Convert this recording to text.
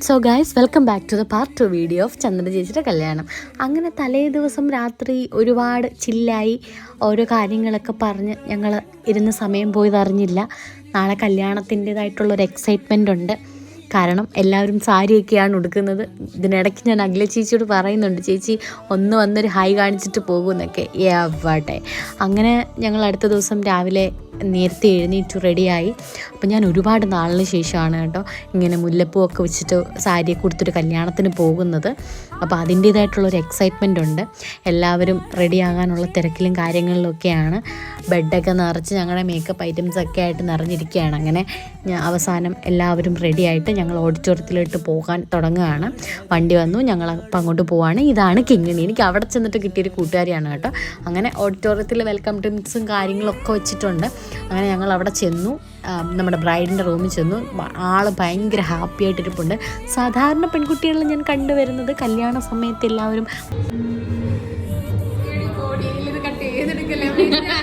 So guys, welcome back to the part 2 video of Chandra ചേച്ചിയുടെ കല്യാണം. അങ്ങനെ തലേ ദിവസം രാത്രി ഒരുപാട് ചില്ലായി ഓരോ കാര്യങ്ങളൊക്കെ പറഞ്ഞ് ഞങ്ങൾ ഇരുന്ന് സമയം പോയതറിഞ്ഞില്ല. നാളെ കല്യാണത്തിൻ്റേതായിട്ടുള്ളൊരു എക്സൈറ്റ്മെൻ്റ് ഉണ്ട്. കാരണം എല്ലാവരും സാരിയൊക്കെയാണ് ഉടുക്കുന്നത്. ഇതിനിടയ്ക്ക് ഞാൻ അഖില ചേച്ചിയോട് പറയുന്നുണ്ട്, ചേച്ചി ഒന്ന് വന്നൊരു ഹായ് കാണിച്ചിട്ട് പോകുമെന്നൊക്കെ. എവട്ടെ. അങ്ങനെ ഞങ്ങൾ അടുത്ത ദിവസം രാവിലെ നേരത്തെ എഴുന്നേറ്റു റെഡിയായി. അപ്പം ഞാൻ ഒരുപാട് നാളിന് ശേഷമാണ് കേട്ടോ ഇങ്ങനെ മുല്ലപ്പൂവൊക്കെ വെച്ചിട്ട് സാരിയൊക്കെ കൊടുത്തൊരു കല്യാണത്തിന് പോകുന്നത്. അപ്പോൾ അതിൻ്റേതായിട്ടുള്ളൊരു എക്സൈറ്റ്മെൻ്റ് ഉണ്ട്. എല്ലാവരും റെഡിയാകാനുള്ള തിരക്കിലും കാര്യങ്ങളിലൊക്കെയാണ്. ബെഡൊക്കെ നിറച്ച് ഞങ്ങളുടെ മേക്കപ്പ് ഐറ്റംസൊക്കെ ആയിട്ട് നിറഞ്ഞിരിക്കുകയാണ്. അങ്ങനെ അവസാനം എല്ലാവരും റെഡിയായിട്ട് ഞങ്ങൾ ഓഡിറ്റോറിയത്തിലോട്ട് പോകാൻ തുടങ്ങുകയാണ്. വണ്ടി വന്നു, ഞങ്ങൾ അപ്പം അങ്ങോട്ട് പോവാണ്. ഇതാണ് കിങ്ങിണി. എനിക്ക് അവിടെ ചെന്നിട്ട് കിട്ടിയൊരു കൂട്ടുകാരിയാണ് കേട്ടോ. അങ്ങനെ ഓഡിറ്റോറിയത്തിൽ വെൽക്കം ഡ്രിങ്ക്സും കാര്യങ്ങളൊക്കെ വെച്ചിട്ടുണ്ട്. അങ്ങനെ ഞങ്ങൾ അവിടെ ചെന്നു, നമ്മുടെ ബ്രൈഡിൻ്റെ റൂമിൽ ചെന്നു. ആൾ ഭയങ്കര ഹാപ്പി ആയിട്ടിരിപ്പുണ്ട്. സാധാരണ പെൺകുട്ടികളിൽ ഞാൻ കണ്ടുവരുന്നത് കല്യാണ സമയത്ത് എല്ലാവരും